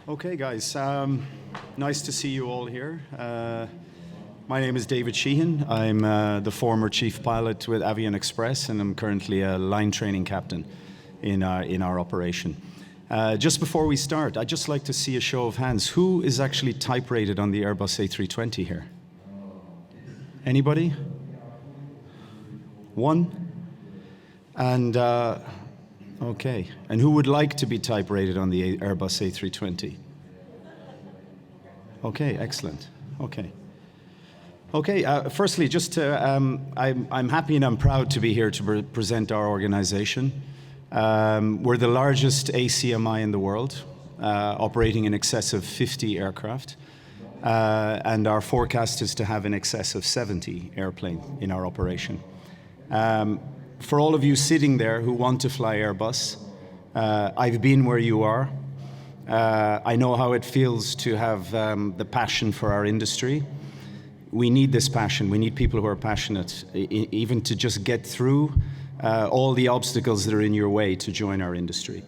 Okay, guys, nice to see you all here. My name is David Sheehan. I'm the former chief pilot with Avion Express, and I'm currently a line training captain in our operation. Just before we start, I'd just like to see a show of hands. Who is actually type rated on the Airbus A320 here? Anybody? One? And okay. And who would like to be type rated on the Airbus A320? Okay, excellent. Okay. Okay, firstly, just to, I'm happy and I'm proud to be here to present our organization. We're the largest ACMI in the world, operating in excess of 50 aircraft. And our forecast is to have in excess of 70 airplanes in our operation. For all of you sitting there who want to fly Airbus, I've been where you are. I know how it feels to have the passion for our industry. We need this passion. We need people who are passionate, even to just get through all the obstacles that are in your way to join our industry.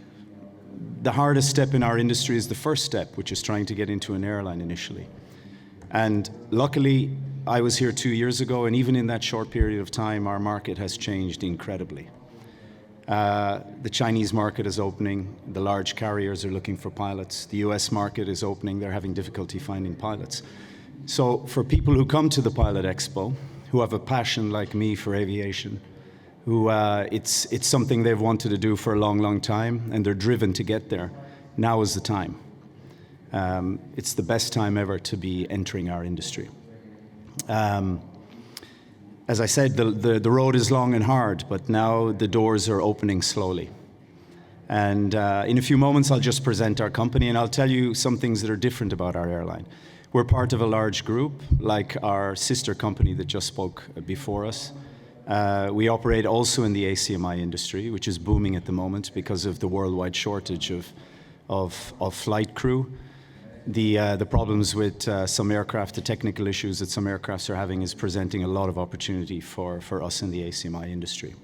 The hardest step in our industry is the first step, which is trying to get into an airline initially. And luckily, I was here 2 years ago, and even in that short period of time, our market has changed incredibly. The Chinese market is opening. The large carriers are looking for pilots. The US market is opening. They're having difficulty finding pilots. So for people who come to the Pilot Expo, who have a passion like me for aviation, who it's something they've wanted to do for a long, long time, and they're driven to get there, now is the time. It's the best time ever to be entering our industry. As I said, the road is long and hard, but now the doors are opening slowly. And in a few moments, I'll just present our company, and I'll tell you some things that are different about our airline. We're part of a large group, like our sister company that just spoke before us. We operate also in the ACMI industry, which is booming at the moment because of the worldwide shortage of flight crew. The problems with some aircraft, the technical issues that some aircrafts are having is presenting a lot of opportunity for us in the ACMI industry.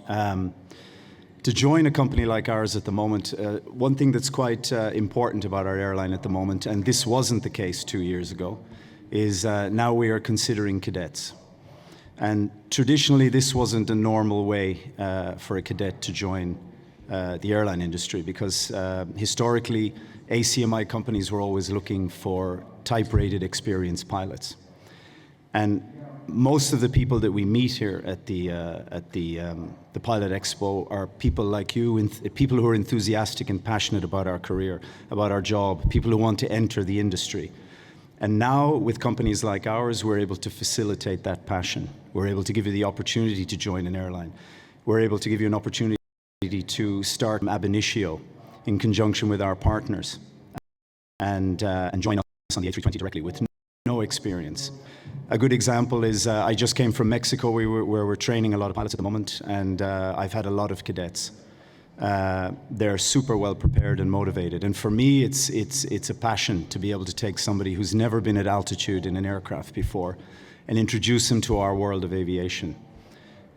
To join a company like ours at the moment, one thing that's quite important about our airline at the moment, and this wasn't the case 2 years ago, is now we are considering cadets. And traditionally, this wasn't a normal way for a cadet to join the airline industry, because historically, ACMI companies were always looking for type-rated experienced pilots. And most of the people that we meet here at the Pilot Expo are people like you, people who are enthusiastic and passionate about our career, about our job, people who want to enter the industry. And now, with companies like ours, we're able to facilitate that passion. We're able to give you the opportunity to join an airline. We're able to give you an opportunity to start ab initio in conjunction with our partners and join us on the A320 directly with no experience. A good example is I just came from Mexico, where we're training a lot of pilots at the moment, and I've had a lot of cadets. They're super well prepared and motivated, and for me, it's a passion to be able to take somebody who's never been at altitude in an aircraft before and introduce them to our world of aviation.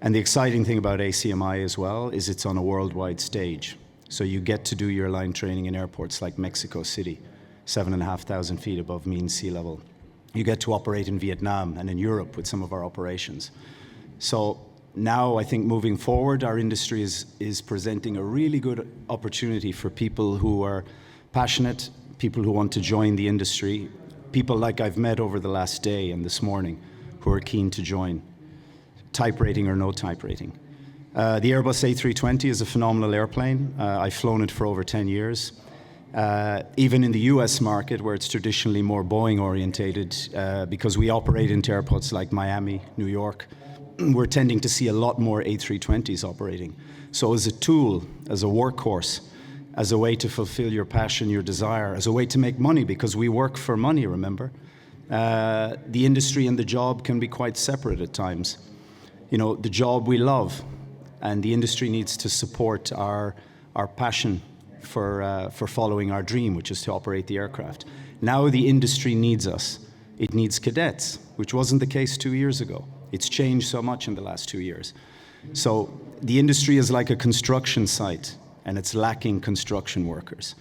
And the exciting thing about ACMI as well is it's on a worldwide stage. So you get to do your line training in airports like Mexico City, 7,500 feet above mean sea level. You get to operate in Vietnam and in Europe with some of our operations. So now I think moving forward, our industry is presenting a really good opportunity for people who are passionate, people who want to join the industry, people like I've met over the last day and this morning who are keen to join, type rating or no type rating. The Airbus A320 is a phenomenal airplane. I've flown it for over 10 years. Even in the US market, where it's traditionally more Boeing orientated, because we operate into airports like Miami, New York, we're tending to see a lot more A320s operating. So as a tool, as a workhorse, as a way to fulfill your passion, your desire, as a way to make money, because we work for money, remember? The industry and the job can be quite separate at times. You know, the job we love, and the industry needs to support our passion for following our dream, which is to operate the aircraft. Now the industry needs us. It needs cadets, which wasn't the case 2 years ago. It's changed so much in the last 2 years. So the industry is like a construction site, and it's lacking construction workers.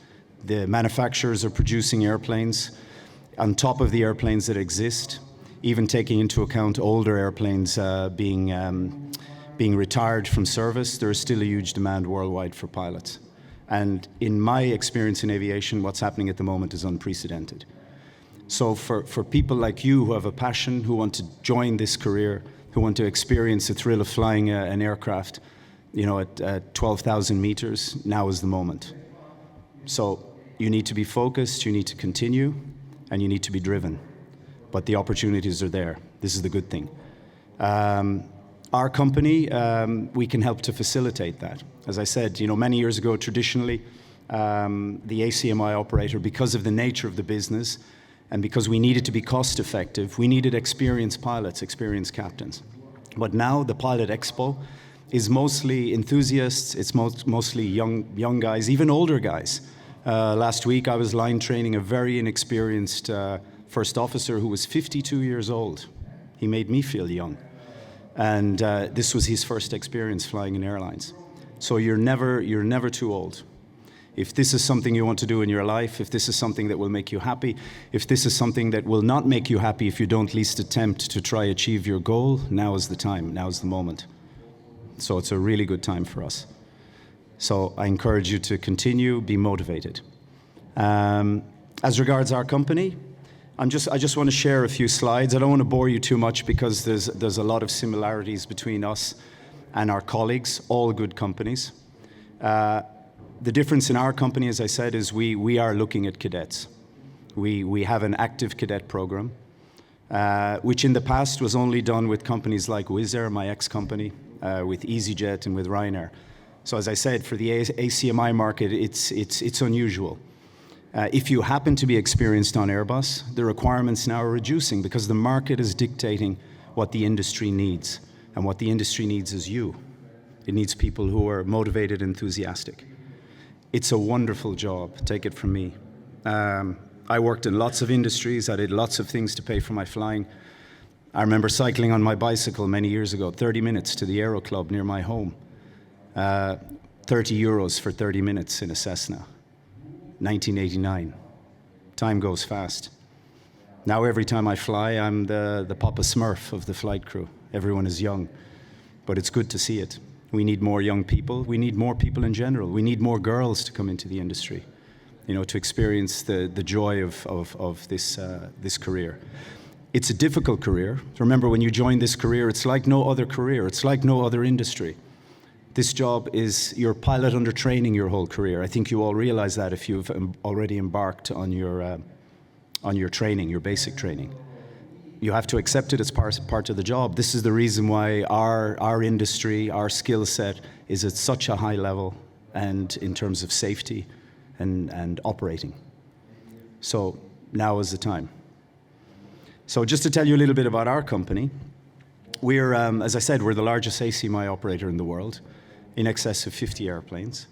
The manufacturers are producing airplanes on top of the airplanes that exist, even taking into account older airplanes being retired from service. There is still a huge demand worldwide for pilots. And in my experience in aviation, what's happening at the moment is unprecedented. So for people like you who have a passion, who want to join this career, who want to experience the thrill of flying an aircraft, at 12,000 meters, now is the moment. So you need to be focused, you need to continue, and you need to be driven. But the opportunities are there. This is the good thing. Our company, we can help to facilitate that. As I said, many years ago, traditionally, the ACMI operator, because of the nature of the business, and because we needed to be cost effective, we needed experienced pilots, experienced captains. But now the Pilot Expo is mostly enthusiasts, it's mostly young guys, even older guys. Last week I was line training a very inexperienced first officer who was 52 years old. He made me feel young. And this was his first experience flying in airlines. So you're never too old. If this is something you want to do in your life, if this is something that will make you happy, if this is something that will not make you happy if you don't at least attempt to try achieve your goal, now is the time, now is the moment. So it's a really good time for us. So I encourage you to continue, be motivated. As regards our company, I just want to share a few slides. I don't want to bore you too much because there's a lot of similarities between us and our colleagues, all good companies. The difference in our company, as I said, is we are looking at cadets. We have an active cadet program, which in the past was only done with companies like Wizz Air, my ex-company, with EasyJet and with Ryanair. So as I said, for the ACMI market, it's unusual. If you happen to be experienced on Airbus, the requirements now are reducing because the market is dictating what the industry needs. And what the industry needs is you. It needs people who are motivated, enthusiastic. It's a wonderful job, take it from me. I worked in lots of industries, I did lots of things to pay for my flying. I remember cycling on my bicycle many years ago, 30 minutes to the Aero Club near my home. 30 euros for 30 minutes in a Cessna, 1989. Time goes fast. Now every time I fly, I'm the Papa Smurf of the flight crew. Everyone is young, but it's good to see it. We need more young people. We need more people in general. We need more girls to come into the industry, to experience the joy of this career. It's a difficult career. Remember, when you join this career, it's like no other career. It's like no other industry. This job is you're pilot under training your whole career. I think you all realize that if you've already embarked on your training, your basic training. You have to accept it as part of the job. This is the reason why our industry, our skill set is at such a high level and in terms of safety and operating. So now is the time. So just to tell you a little bit about our company, we're, as I said, we're the largest ACMI operator in the world, in excess of 50 airplanes.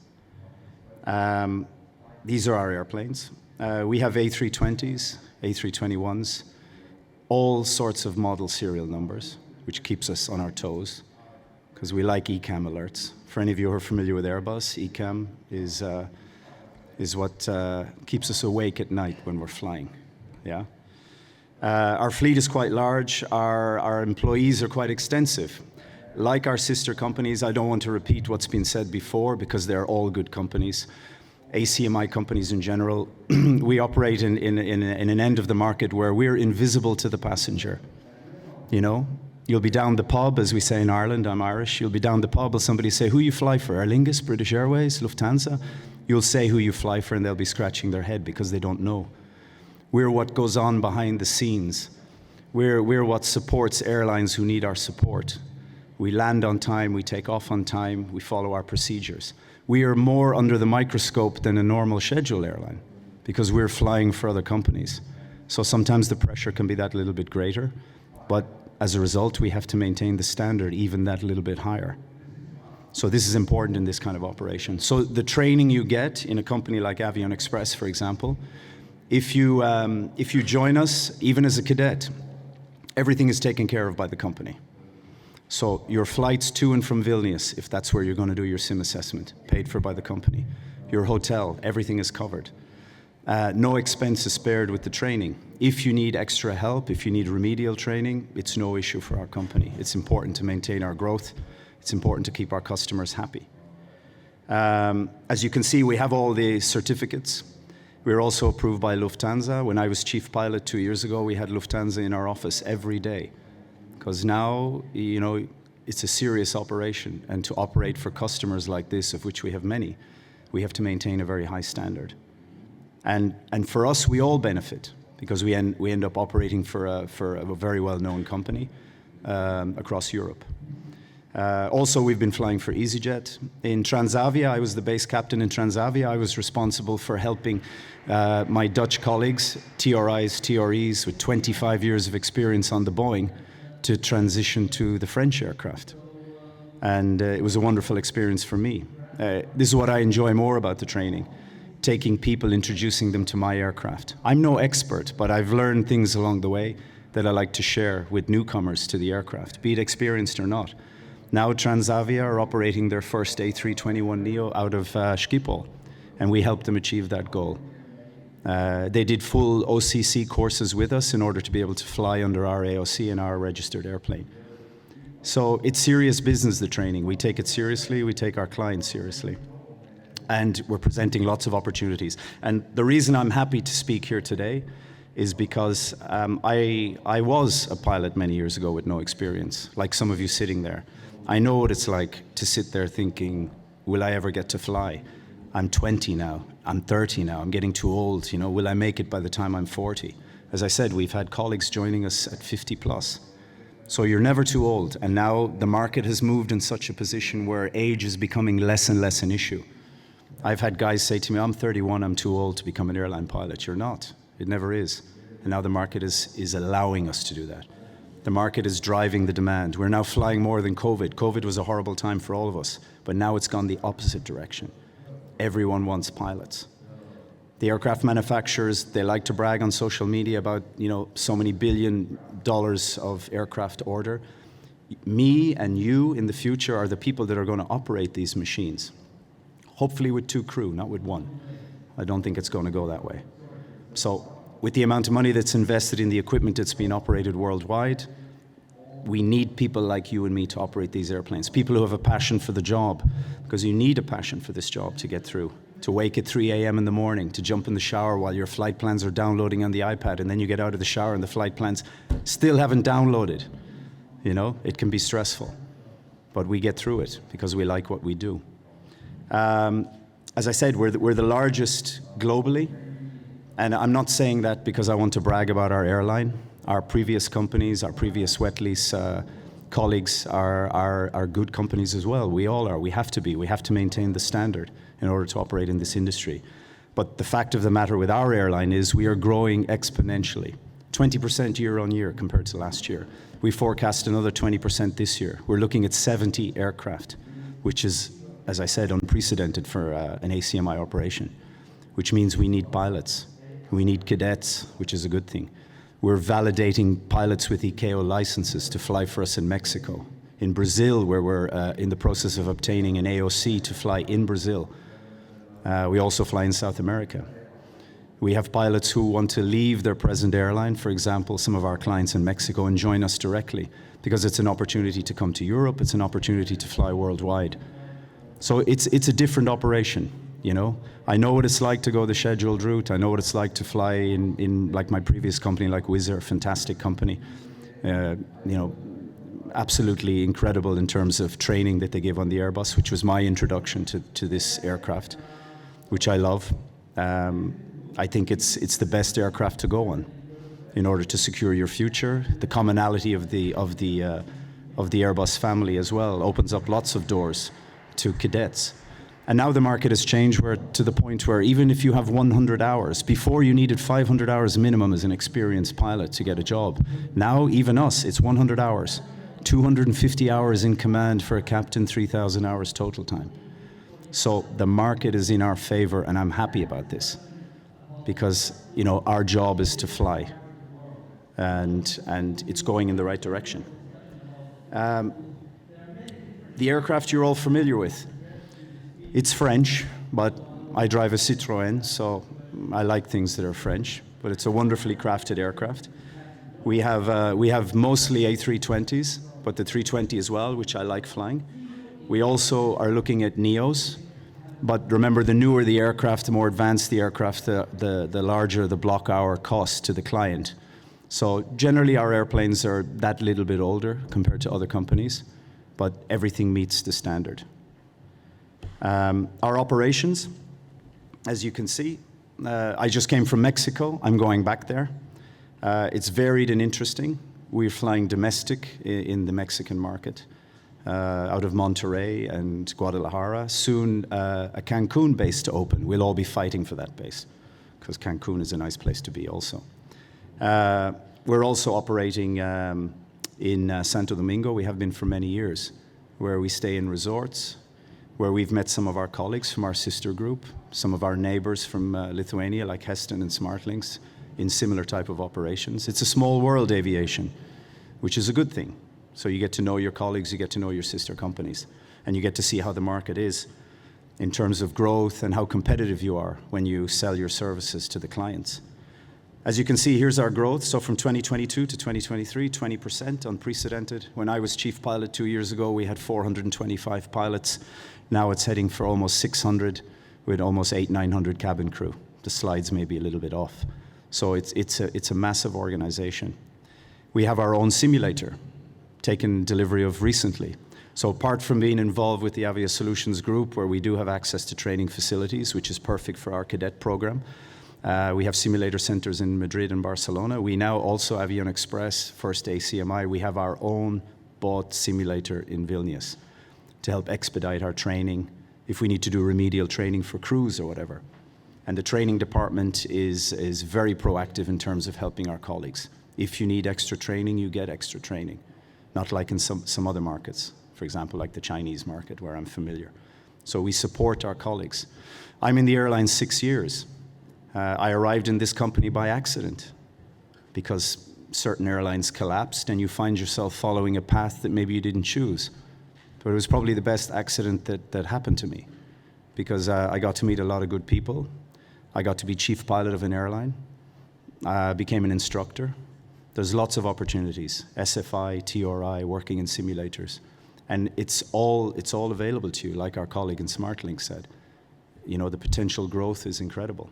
These are our airplanes. We have A320s, A321s, all sorts of model serial numbers, which keeps us on our toes, because we like ECAM alerts. For any of you who are familiar with Airbus, ECAM is what keeps us awake at night when we're flying. Yeah. Our fleet is quite large. Our employees are quite extensive. Like our sister companies, I don't want to repeat what's been said before because they're all good companies. ACMI companies in general, we operate in an end of the market where we're invisible to the passenger. You'll be down the pub, as we say in Ireland, I'm Irish, you'll be down the pub, will somebody say, who you fly for, Aer Lingus, British Airways, Lufthansa? You'll say who you fly for and they'll be scratching their head because they don't know. We're what goes on behind the scenes. We're what supports airlines who need our support. We land on time, we take off on time, we follow our procedures. We are more under the microscope than a normal scheduled airline because we're flying for other companies. So sometimes the pressure can be that little bit greater, but as a result, we have to maintain the standard even that little bit higher. So this is important in this kind of operation. So the training you get in a company like Avion Express, for example, if you join us, even as a cadet, everything is taken care of by the company. So your flights to and from Vilnius, if that's where you're going to do your sim assessment, paid for by the company. Your hotel, everything is covered. No expense is spared with the training. If you need extra help, if you need remedial training, it's no issue for our company. It's important to maintain our growth. It's important to keep our customers happy. As you can see, we have all the certificates. We're also approved by Lufthansa. When I was chief pilot 2 years ago, we had Lufthansa in our office every day. Because now, you know, it's a serious operation. And to operate for customers like this, of which we have many, we have to maintain a very high standard. And for us, we all benefit because we end up operating for a very well-known company across Europe. Also, we've been flying for EasyJet. In Transavia, I was the base captain in Transavia. I was responsible for helping my Dutch colleagues, TRIs, TREs, with 25 years of experience on the Boeing, to transition to the French aircraft. And it was a wonderful experience for me. This is what I enjoy more about the training, taking people, introducing them to my aircraft. I'm no expert, but I've learned things along the way that I like to share with newcomers to the aircraft, be it experienced or not. Now Transavia are operating their first A321neo out of Schiphol, and we helped them achieve that goal. They did full OCC courses with us in order to be able to fly under our AOC and our registered airplane. So it's serious business, the training. We take it seriously, we take our clients seriously. And we're presenting lots of opportunities. And the reason I'm happy to speak here today is because I was a pilot many years ago with no experience, like some of you sitting there. I know what it's like to sit there thinking, will I ever get to fly? I'm 20 now, I'm 30 now, I'm getting too old, you know, will I make it by the time I'm 40? As I said, we've had colleagues joining us at 50 plus. So you're never too old, and now the market has moved in such a position where age is becoming less and less an issue. I've had guys say to me, I'm 31, I'm too old to become an airline pilot. You're not, it never is. And now the market is allowing us to do that. The market is driving the demand. We're now flying more than COVID. COVID was a horrible time for all of us, but now it's gone the opposite direction. Everyone wants pilots. The aircraft manufacturers, they like to brag on social media about, you know, so many $1 billion of aircraft order. Me and you in the future are the people that are going to operate these machines. Hopefully with 2 crew, not with 1. I don't think it's going to go that way. So with the amount of money that's invested in the equipment that's being operated worldwide, we need people like you and me to operate these airplanes, people who have a passion for the job, because you need a passion for this job to get through, to wake at 3 a.m. in the morning, to jump in the shower while your flight plans are downloading on the iPad, and then you get out of the shower and the flight plans still haven't downloaded. You know, it can be stressful, but we get through it because we like what we do. As I said, we're the largest globally. And I'm not saying that because I want to brag about our airline. Our previous companies, our previous wet lease colleagues are good companies as well. We all are. We have to be. We have to maintain the standard in order to operate in this industry. But the fact of the matter with our airline is we are growing exponentially, 20% year on year compared to last year. We forecast another 20% this year. We're looking at 70 aircraft, which is, as I said, unprecedented for an ACMI operation, which means we need pilots. We need cadets, which is a good thing. We're validating pilots with ICAO licenses to fly for us in Mexico. In Brazil, where we're in the process of obtaining an AOC to fly in Brazil. We also fly in South America. We have pilots who want to leave their present airline, for example, some of our clients in Mexico, and join us directly, because it's an opportunity to come to Europe, it's an opportunity to fly worldwide. So it's a different operation. You know, I know what it's like to go the scheduled route. I know what it's like to fly in like my previous company, like Wizz Air, fantastic company. You know, absolutely incredible in terms of training that they give on the Airbus, which was my introduction to this aircraft, which I love. I think it's the best aircraft to go on in order to secure your future. The commonality of the Airbus family as well opens up lots of doors to cadets. And now the market has changed to the point where even if you have 100 hours, before you needed 500 hours minimum as an experienced pilot to get a job. Now, even us, it's 100 hours, 250 hours in command for a captain, 3,000 hours total time. So the market is in our favor, and I'm happy about this because, you know, our job is to fly, and it's going in the right direction. The aircraft you're all familiar with. It's French, but I drive a Citroën, so I like things that are French, but it's a wonderfully crafted aircraft. We have mostly A320s, but the 320 as well, which I like flying. We also are looking at NEOs, but remember, the newer the aircraft, the more advanced the aircraft, the larger the block hour cost to the client. So generally our airplanes are that little bit older compared to other companies, but everything meets the standard. Our operations, as you can see, I just came from Mexico. I'm going back there. It's varied and interesting. We're flying domestic in the Mexican market, out of Monterrey and Guadalajara. Soon, a Cancun base to open. We'll all be fighting for that base, because Cancun is a nice place to be also. We're also operating in Santo Domingo. We have been for many years, where we stay in resorts, where we've met some of our colleagues from our sister group, some of our neighbors from Lithuania, like Heston and Smartlinks, in similar type of operations. It's a small world, aviation, which is a good thing. So you get to know your colleagues, you get to know your sister companies, and you get to see how the market is in terms of growth and how competitive you are when you sell your services to the clients. As you can see, here's our growth. So from 2022 to 2023, 20%, unprecedented. When I was chief pilot 2 years ago, we had 425 pilots. Now it's heading for almost 600 with almost 900 cabin crew. The slides may be a little bit off. So it's a massive organization. We have our own simulator, taken delivery of recently. So apart from being involved with the Avion Solutions Group, where we do have access to training facilities, which is perfect for our cadet program, we have simulator centers in Madrid and Barcelona. We now also, Avion Express, first ACMI, we have our own bought simulator in Vilnius to help expedite our training if we need to do remedial training for crews or whatever. And the training department is very proactive in terms of helping our colleagues. If you need extra training, you get extra training. Not like in some other markets, for example, like the Chinese market, where I'm familiar. So we support our colleagues. I'm in the airline 6 years. I arrived in this company by accident because certain airlines collapsed and you find yourself following a path that maybe you didn't choose. But it was probably the best accident that happened to me, because I got to meet a lot of good people. I got to be chief pilot of an airline. I became an instructor. There's lots of opportunities, SFI, TRI, working in simulators. And it's all available to you, like our colleague in SmartLink said. You know, the potential growth is incredible.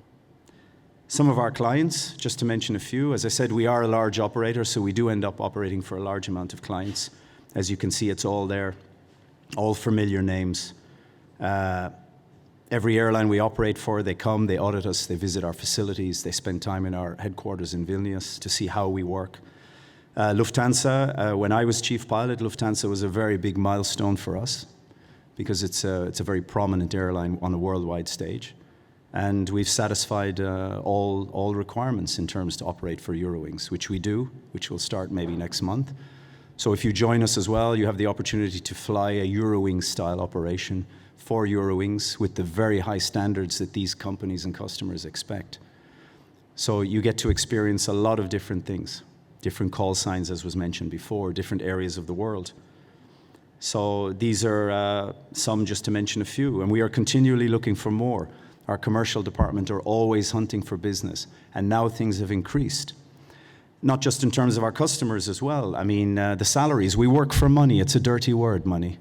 Some of our clients, just to mention a few, as I said, we are a large operator, so we do end up operating for a large amount of clients. As you can see, it's all there, all familiar names. Every airline we operate for, they come, they audit us, they visit our facilities, they spend time in our headquarters in Vilnius to see how we work. Lufthansa, when I was chief pilot, Lufthansa was a very big milestone for us because it's a very prominent airline on a worldwide stage. And we've satisfied all requirements in terms to operate for Eurowings, which we do, which will start maybe next month. So if you join us as well, you have the opportunity to fly a Eurowings style operation for Eurowings with the very high standards that these companies and customers expect. So you get to experience a lot of different things, different call signs, as was mentioned before, different areas of the world. So these are some, just to mention a few, and we are continually looking for more. Our commercial department are always hunting for business, and now things have increased. Not just in terms of our customers as well. I mean, the salaries, we work for money. It's a dirty word, money.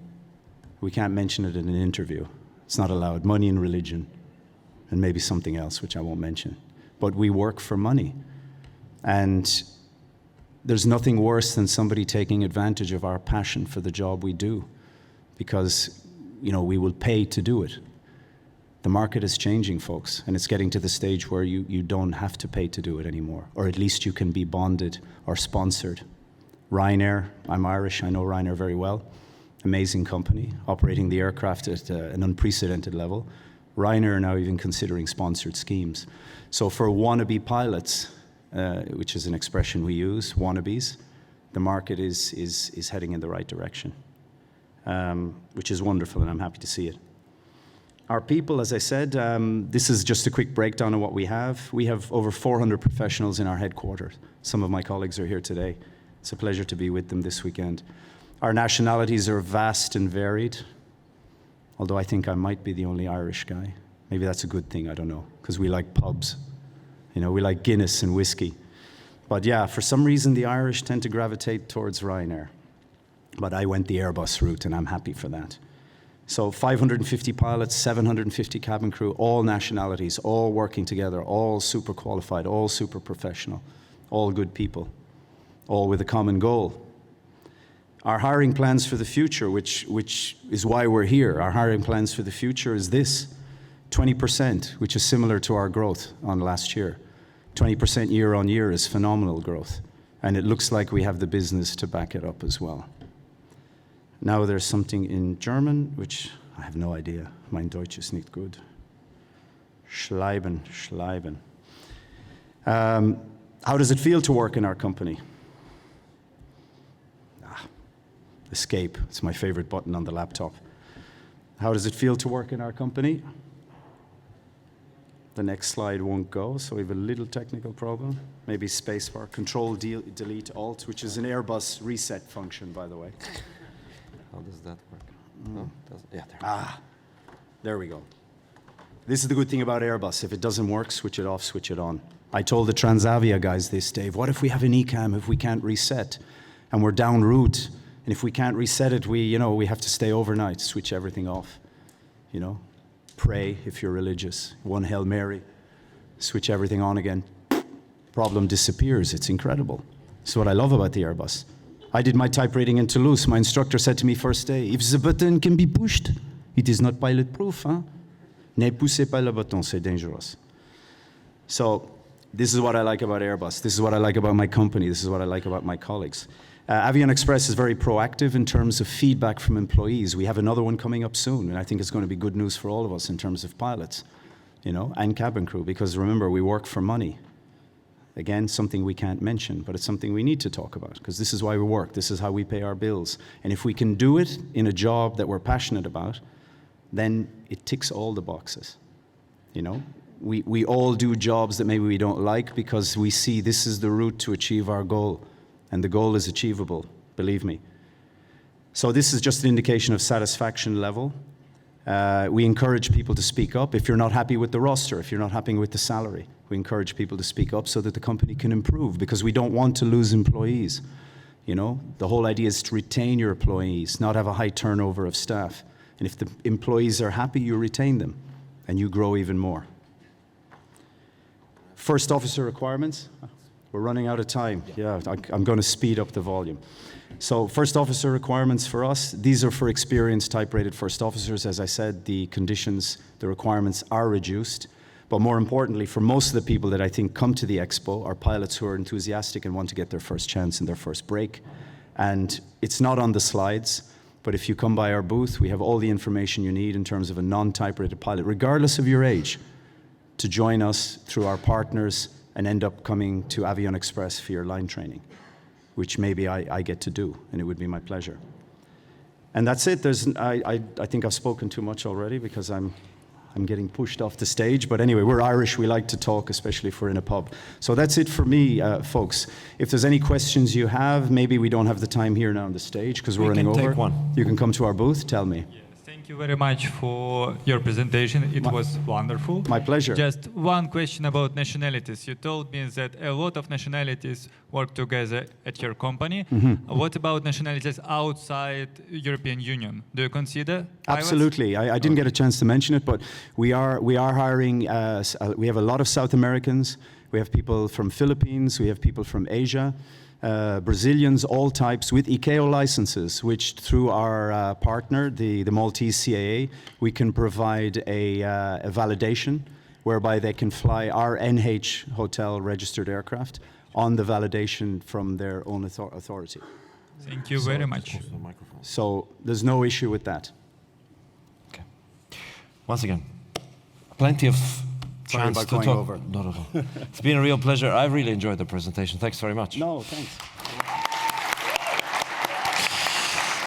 We can't mention it in an interview. It's not allowed. Money and religion, and maybe something else, which I won't mention. But we work for money. And there's nothing worse than somebody taking advantage of our passion for the job we do, because, you know, we will pay to do it. The market is changing, folks, and it's getting to the stage where you don't have to pay to do it anymore, or at least you can be bonded or sponsored. Ryanair, I'm Irish, I know Ryanair very well. Amazing company, operating the aircraft at an unprecedented level. Ryanair are now even considering sponsored schemes. So for wannabe pilots, which is an expression we use, wannabes, the market is heading in the right direction, which is wonderful, and I'm happy to see it. Our people, as I said, this is just a quick breakdown of what we have. We have over 400 professionals in our headquarters. Some of my colleagues are here today. It's a pleasure to be with them this weekend. Our nationalities are vast and varied, although I think I might be the only Irish guy. Maybe that's a good thing, I don't know, because we like pubs. You know, we like Guinness and whiskey. But yeah, for some reason, the Irish tend to gravitate towards Ryanair. But I went the Airbus route, and I'm happy for that. So 550 pilots, 750 cabin crew, all nationalities, all working together, all super qualified, all super professional, all good people, all with a common goal. Our hiring plans for the future, which is why we're here, our hiring plans for the future is this: 20%, which is similar to our growth on last year. 20% year on year is phenomenal growth. And it looks like we have the business to back it up as well. Now there's something in German, which I have no idea. Mein Deutsch ist nicht gut. Schleiben. How does it feel to work in our company? Escape, it's my favorite button on the laptop. How does it feel to work in our company? The next slide won't go, so we have a little technical problem. Maybe spacebar, Control, Delete, Alt, which is an Airbus reset function, by the way. How does that work? No, yeah, there. There we go. This is the good thing about Airbus. If it doesn't work, switch it off, switch it on. I told the Transavia guys this, Dave, what if we have an ECAM if we can't reset? And we're down route, and if we can't reset it, we have to stay overnight, switch everything off, you know? Pray if you're religious. One Hail Mary, switch everything on again. Problem disappears. It's incredible. It's what I love about the Airbus. I did my type rating in Toulouse. My instructor said to me first day, if the button can be pushed, it is not pilot proof. Huh? Ne poussez pas le bouton, c'est dangerous. So this is what I like about Airbus. This is what I like about my company. This is what I like about my colleagues. Avion Express is very proactive in terms of feedback from employees. We have another one coming up soon, and I think it's going to be good news for all of us in terms of pilots, and cabin crew, because remember, we work for money. Again, something we can't mention, but it's something we need to talk about, because this is why we work. This is how we pay our bills. And if we can do it in a job that we're passionate about, then it ticks all the boxes. We all do jobs that maybe we don't like because we see this is the route to achieve our goal. And the goal is achievable, believe me. So this is just an indication of satisfaction level. We encourage people to speak up. If you're not happy with the roster, if you're not happy with the salary, we encourage people to speak up so that the company can improve, because we don't want to lose employees. The whole idea is to retain your employees, not have a high turnover of staff. And if the employees are happy, you retain them, and you grow even more. First officer requirements. We're running out of time. Yeah, I'm going to speed up the volume. So first officer requirements for us, these are for experienced type-rated first officers. As I said, the conditions, the requirements are reduced. But more importantly, for most of the people that I think come to the Expo are pilots who are enthusiastic and want to get their first chance and their first break. And it's not on the slides, but if you come by our booth, we have all the information you need in terms of a non-type-rated pilot, regardless of your age, to join us through our partners and end up coming to Avion Express for your line training, which maybe I get to do, and it would be my pleasure. And that's it. I think I've spoken too much already because I'm getting pushed off the stage. But anyway, we're Irish. We like to talk, especially if we're in a pub. So that's it for me, folks. If there's any questions you have, maybe we don't have the time here now on the stage because we're running over. You can take one. You can come to our booth. Tell me. Thank you very much for your presentation. It was wonderful. My pleasure. Just one question about nationalities. You told me that a lot of nationalities work together at your company. Mm-hmm. What about nationalities outside European Union? Do you consider pilots? Absolutely. I didn't get a chance to mention it, but we are hiring. We have a lot of South Americans. We have people from Philippines. We have people from Asia. Brazilians, all types, with ICAO licenses, which through our partner, the Maltese CAA, we can provide a validation whereby they can fly our NH hotel registered aircraft on the validation from their own authority. Thank you very much. So there's no issue with that. Okay. Once again, plenty of chance to talk. Over. Not at all. It's been a real pleasure. I've really enjoyed the presentation. Thanks very much. No, thanks.